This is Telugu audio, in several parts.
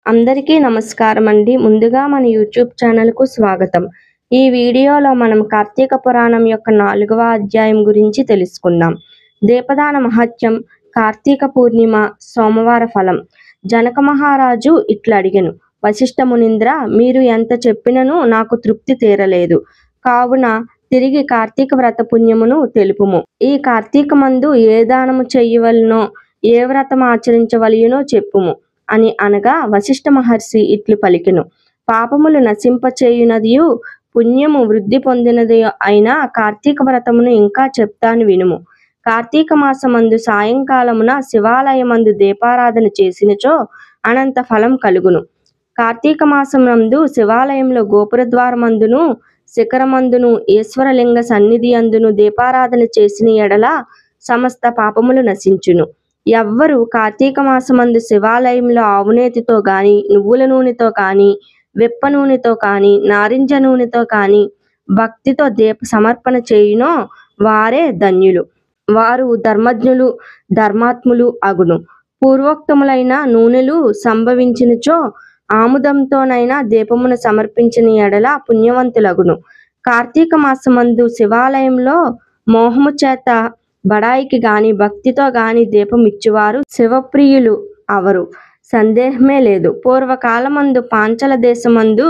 అందరికీ నమస్కారం అండి. ముందుగా మన యూట్యూబ్ ఛానల్‌కు స్వాగతం. ఈ వీడియోలో మనం కార్తీక పురాణం యొక్క 4వ అధ్యాయం గురించి తెలుసుకుందాం. దీపదాన మహత్యం, కార్తీక పూర్ణిమ, సోమవార ఫలం. జనక మహారాజు ఇట్లడిగెను: వశిష్ఠ మునీంద్ర, మీరు ఎంత చెప్పినను నాకు తృప్తి తీరలేదు. కావున తిరిగి కార్తీక వ్రత పుణ్యమును తెలుపుము. ఈ కార్తీకమందు ఏ దానము చెయ్యవలెనో, ఏ వ్రతం ఆచరించవలెనో చెప్పుము అని అనగా వశిష్ఠ మహర్షి ఇట్లు పలికెను: పాపములు నశింపచేయునదియు పుణ్యము వృద్ధి పొందినది అయిన కార్తీక వ్రతమును ఇంకా చెప్తాను వినుము. కార్తీక మాసమందు సాయంకాలమున శివాలయమందు దీపారాధన చేసినచో అనంత ఫలం కలుగును. కార్తీక మాసమందు శివాలయంలో గోపురద్వారమందును శిఖరమందును ఈశ్వరలింగ సన్నిధి అందును దీపారాధన చేసిన ఎడల సమస్త పాపములు నశించును. ఎవ్వరు కార్తీక మాసమందు శివాలయంలో ఆవునేతితో గాని, నువ్వుల నూనెతో కాని, విప్ప నూనెతో కాని, నారింజ నూనెతో కాని భక్తితో దీప సమర్పణ చేయునో వారే ధన్యులు. వారు ధర్మజ్ఞులు, ధర్మాత్ములు అగును. పూర్వోక్తములైన నూనెలు సంభవించినచో ఆముదంతోనైనా దీపమును సమర్పించిన ఎడల పుణ్యవంతులగును. కార్తీక మాసమందు శివాలయంలో మోహము చేత బడాయికి గాని, భక్తితో గాని దీపం ఇచ్చువారు శివప్రియులు అవరు, సందేహమే లేదు. పూర్వకాలమందు పాంచల దేశమందు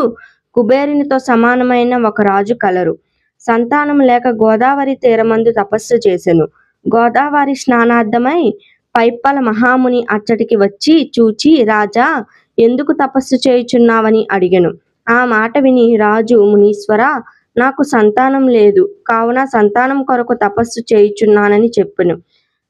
కుబేరునితో సమానమైన ఒక రాజు కలరు. సంతానం లేక గోదావరి తీరమందు తపస్సు చేసెను. గోదావరి స్నానార్థమై పైప్పల మహాముని అచ్చటికి వచ్చి చూచి, రాజా, ఎందుకు తపస్సు చేయుచున్నావని అడిగెను. ఆ మాట విని రాజు, మునీశ్వరా, నాకు సంతానం లేదు, కావున సంతానం కొరకు తపస్సు చేయుచున్నానని చెప్పెను.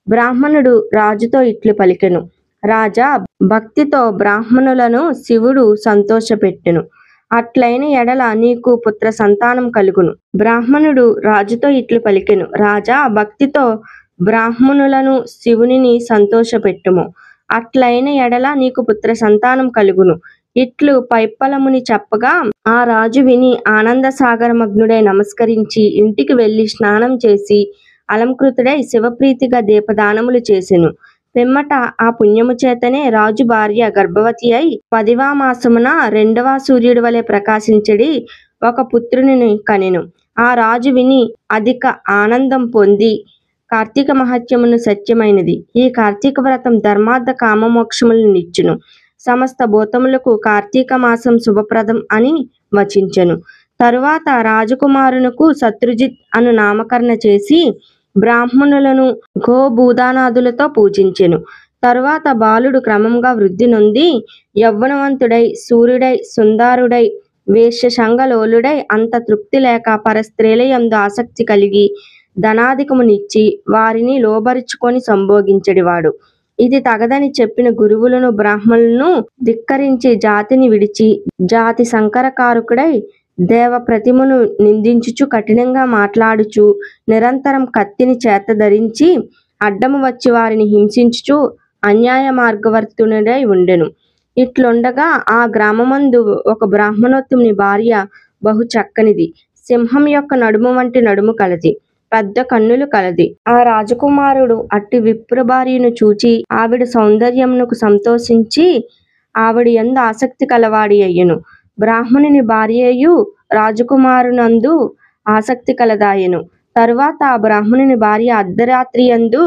బ్రాహ్మణుడు రాజుతో ఇట్లు పలికెను: రాజా, భక్తితో బ్రాహ్మణులను శివుడు సంతోషపెట్టెను. అట్లైన ఎడల నీకు పుత్ర సంతానం కలుగును. బ్రాహ్మణుడు రాజుతో ఇట్లు పలికెను: రాజా, భక్తితో బ్రాహ్మణులను శివునిని సంతోషపెట్టుము. అట్లైన ఎడల నీకు పుత్ర సంతానం కలుగును. ఇట్లు పైప్పలముని చెప్పగా ఆ రాజు విని ఆనంద సాగరమగ్నుడై నమస్కరించి ఇంటికి వెళ్లి స్నానం చేసి అలంకృతుడై శివప్రీతిగా దీపదానములు చేసెను. పిమ్మట ఆ పుణ్యము చేతనే రాజు భార్య గర్భవతి అయి 10వ మాసమున 2వ సూర్యుడి వలె ప్రకాశించడి ఒక పుత్రుని కనెను. ఆ రాజు విని అధిక ఆనందం పొంది, కార్తీక మహత్యమును సత్యమైనది. ఈ కార్తీక వ్రతం ధర్మార్థ కామమోక్షములను నిచ్చును. సమస్త భూతములకు కార్తీక మాసం శుభప్రదం అని వచించెను. తరువాత రాజకుమారునకు శత్రుజిత్ అను నామకరణ చేసి బ్రాహ్మణులను గోభూదానాదులతో పూజించెను. తరువాత బాలుడు క్రమంగా వృద్ధి నొంది యవ్వనవంతుడై, సూర్యుడై, సుందరుడై, వేశ్యశంగలోలుడై, అంత తృప్తి లేక పరస్త్రీల యందు ఆసక్తి కలిగి ధనాధికమునిచ్చి వారిని లోబరుచుకొని సంభోగించెడివాడు. ఇది తగదని చెప్పిన గురువులను బ్రాహ్మణులను ధిక్కరించి జాతిని విడిచి జాతి సంకరకారకుడై దేవ ప్రతిమను నిందించుచు కఠినంగా మాట్లాడుచు నిరంతరం కత్తిని చేత ధరించి అడ్డము వచ్చి వారిని హింసించుచు అన్యాయ మార్గవర్తునుడై ఉండెను. ఇట్లుండగా ఆ గ్రామమందు ఒక బ్రాహ్మణోత్తముని భార్య బహు చక్కనిది, సింహం యొక్క నడుము వంటి నడుము కలది, పెద్ద కన్నులు కలది. ఆ రాజకుమారుడు అట్టి విప్ర భార్యను చూచి ఆవిడ సౌందర్యమునకు సంతోషించి ఆవిడ యందు ఆసక్తి కలవాడి అయ్యెను. బ్రాహ్మణుని భార్యయు రాజకుమారునందు ఆసక్తి కలదాయెను. తరువాత ఆ బ్రాహ్మణుని భార్య అర్ధరాత్రి యందు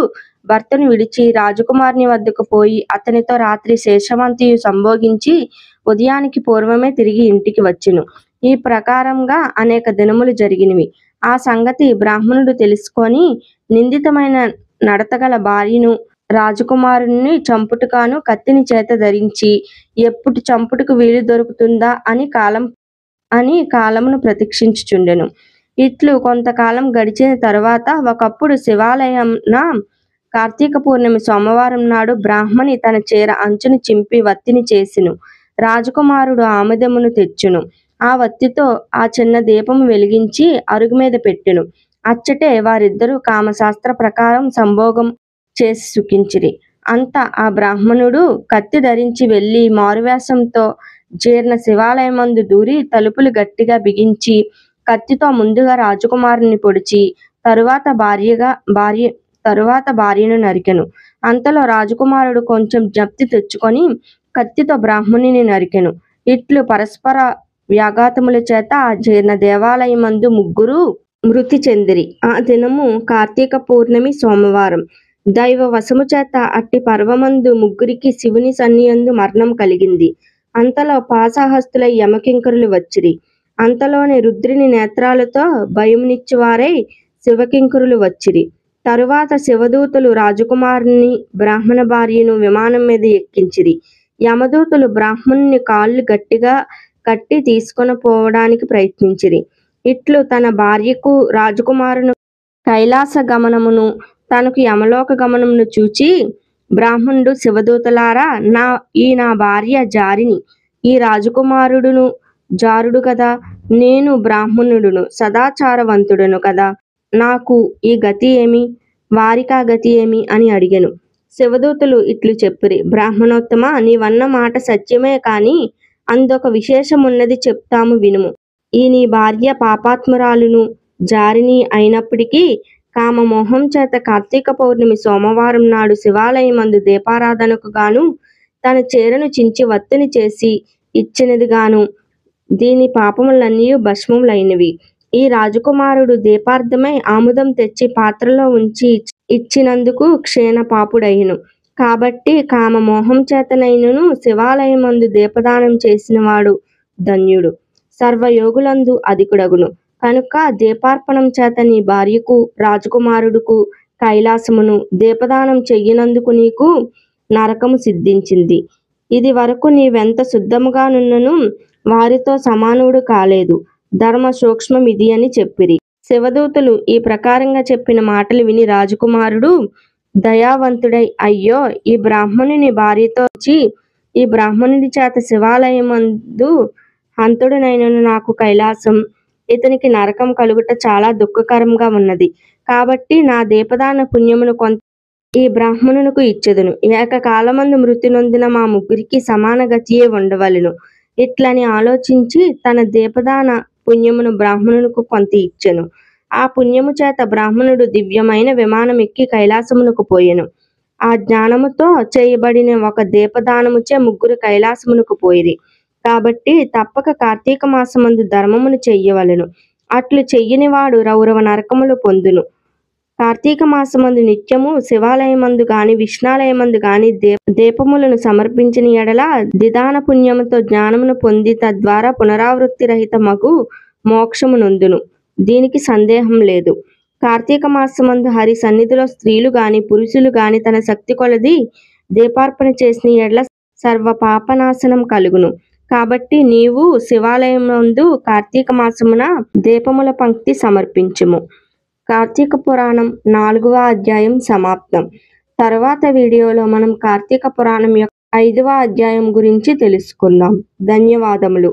భర్తను విడిచి రాజకుమారుని వద్దకు పోయి అతనితో రాత్రి శేషవంతియు సంభోగించి ఉదయానికి పూర్వమే తిరిగి ఇంటికి వచ్చెను. ఈ ప్రకారంగా అనేక దినములు జరిగినవి. ఆ సంగతి బ్రాహ్మణుడు తెలుసుకొని నిందితమైన నడతగల భార్యను రాజకుమారుని చంపుటకాను కత్తిని చేత ధరించి ఎప్పుడు చంపుటకు వీలు దొరుకుతుందా అని కాలమును ప్రతీక్షించుచుండెను. ఇట్లు కొంతకాలం గడిచిన తరువాత ఒకప్పుడు శివాలయంన కార్తీక పూర్ణిమ సోమవారం నాడు బ్రాహ్మణి తన చీర అంచును చింపి వత్తిని చేసెను. రాజకుమారుడు ఆముదమును తెచ్చును. ఆ వత్తితో ఆ చిన్న దీపము వెలిగించి అరుగు మీద పెట్టెను. అచ్చటే వారిద్దరూ కామశాస్త్ర ప్రకారం సంభోగం చేసి సుఖించిరి. అంత ఆ బ్రాహ్మణుడు కత్తి ధరించి వెళ్లి మారువేషంతో జీర్ణ శివాలయమందు దూరి తలుపులు గట్టిగా బిగించి కత్తితో ముందుగా రాజకుమారుని పొడిచి తరువాత భార్యను నరికెను. అంతలో రాజకుమారుడు కొంచెం జ్ఞప్తి తెచ్చుకొని కత్తితో బ్రాహ్మణుని నరికెను. ఇట్లు పరస్పర వ్యాఘాతముల చేత ఆ జీర్ణ దేవాలయమందు ముగ్గురు మృతి చెందిరి. ఆ దినము కార్తీక పూర్ణమి సోమవారం. దైవ వశము చేత అట్టి పర్వమందు ముగ్గురికి శివుని సన్నియందు మరణం కలిగింది. అంతలో పాశహస్తులై యమకింకరులు వచ్చిరి. అంతలోనే రుద్రుని నేత్రాలతో భయమునిచ్చువారై శివకింకరులు వచ్చిరి. తరువాత శివదూతలు రాజకుమారుని బ్రాహ్మణ భార్యను విమానం మీద ఎక్కించిరి. యమదూతలు బ్రాహ్మణుని కాళ్ళు గట్టిగా కట్టి తీసుకొని పోవడానికి ప్రయత్నించిరి. ఇట్లు తన భార్యకు రాజకుమారుని కైలాస గమనమును తనకు యమలోక గమనమును చూచి బ్రాహ్మణుడు శివదూతలారా, నా భార్య జారిని, ఈ రాజకుమారుడును జారుడు కదా, నేను బ్రాహ్మణుడును సదాచారవంతుడును కదా, నాకు ఈ గతి ఏమి, వారికా గతి ఏమి అని అడిగెను. శివదూతలు ఇట్లు చెప్పిరి, బ్రాహ్మణోత్తమ, నీవన్న మాట సత్యమే కాని అందొక విశేషమున్నది చెప్తాము వినుము. ఈ నీ భార్య పాపాత్మురాలును జారిని అయినప్పటికీ కామమోహం చేత కార్తీక పౌర్ణమి సోమవారం నాడు శివాలయమందు దీపారాధనకు గాను తన చీరను చించి వత్తిని చేసి ఇచ్చినది గాను దీని పాపములన్నీ భస్మములైనవి. ఈ రాజకుమారుడు దీపార్థమై ఆముదం తెచ్చి పాత్రలో ఉంచి ఇచ్చినందుకు క్షీణ పాపుడైను. కాబట్టి కామమోహం చేతనైనను శివాలయమందు దీపదానం చేసినవాడు ధన్యుడు, సర్వయోగులందు అధికుడగును. కనుక దీపార్పణం చేత నీ భార్యకు రాజకుమారుడుకు కైలాసమును దీపదానం చెయ్యినందుకు నీకు నరకము సిద్ధించింది. ఇది వరకు నీవెంత శుద్ధముగానున్నను వారితో సమానుడు కాలేదు. ధర్మ సూక్ష్మం ఇది అని చెప్పిరి. శివదూతలు ఈ ప్రకారంగా చెప్పిన మాటలు విని రాజకుమారుడు దయావంతుడై, అయ్యో, ఈ బ్రాహ్మణుని భార్యతో వచ్చి ఈ బ్రాహ్మణుడి చేత శివాలయమందు హంతుడునైనను నాకు కైలాసం, ఇతనికి నరకం కలుగుట చాలా దుఃఖకరంగా ఉన్నది. కాబట్టి నా దీపదాన పుణ్యమును కొంత ఈ బ్రాహ్మణునకు ఇచ్చెదను. ఏకకాలమందు మృతి నొందిన మా ముగ్గురికి సమాన గతియే ఉండవలెను. ఇట్లని ఆలోచించి తన దీపదాన పుణ్యమును బ్రాహ్మణునకు కొంత ఇచ్చెను. ఆ పుణ్యము చేత బ్రాహ్మణుడు దివ్యమైన విమానం ఎక్కి కైలాసమునకు పోయెను. ఆ జ్ఞానముతో చేయబడిన ఒక దీపదానముచే ముగ్గురు కైలాసమునకు పోయిరి. కాబట్టి తప్పక కార్తీక మాసమందు ధర్మమును చెయ్యవలెను. అట్లు చెయ్యని వాడు రౌరవ నరకములు పొందును. కార్తీక మాసమందు నిత్యము శివాలయమందు గాని విష్ణాలయమందు గాని దీపములను సమర్పించిన ఎడల దిదాన పుణ్యముతో జ్ఞానమును పొంది తద్వారా పునరావృత్తి రహిత మగు మోక్షము నొందును. దీనికి సందేహం లేదు. కార్తీక మాసమందు హరి సన్నిధిలో స్త్రీలు గాని పురుషులు గాని తన శక్తి కొలది దీపార్పణ చేసిన ఎడల సర్వ పాపనాశనం కలుగును. కాబట్టి నీవు శివాలయమందు కార్తీక మాసమున దీపముల పంక్తి సమర్పించుము. కార్తీక పురాణం 4వ అధ్యాయం సమాప్తం. తర్వాత వీడియోలో మనం కార్తీక పురాణం యొక్క 5వ అధ్యాయం గురించి తెలుసుకుందాం. ధన్యవాదములు.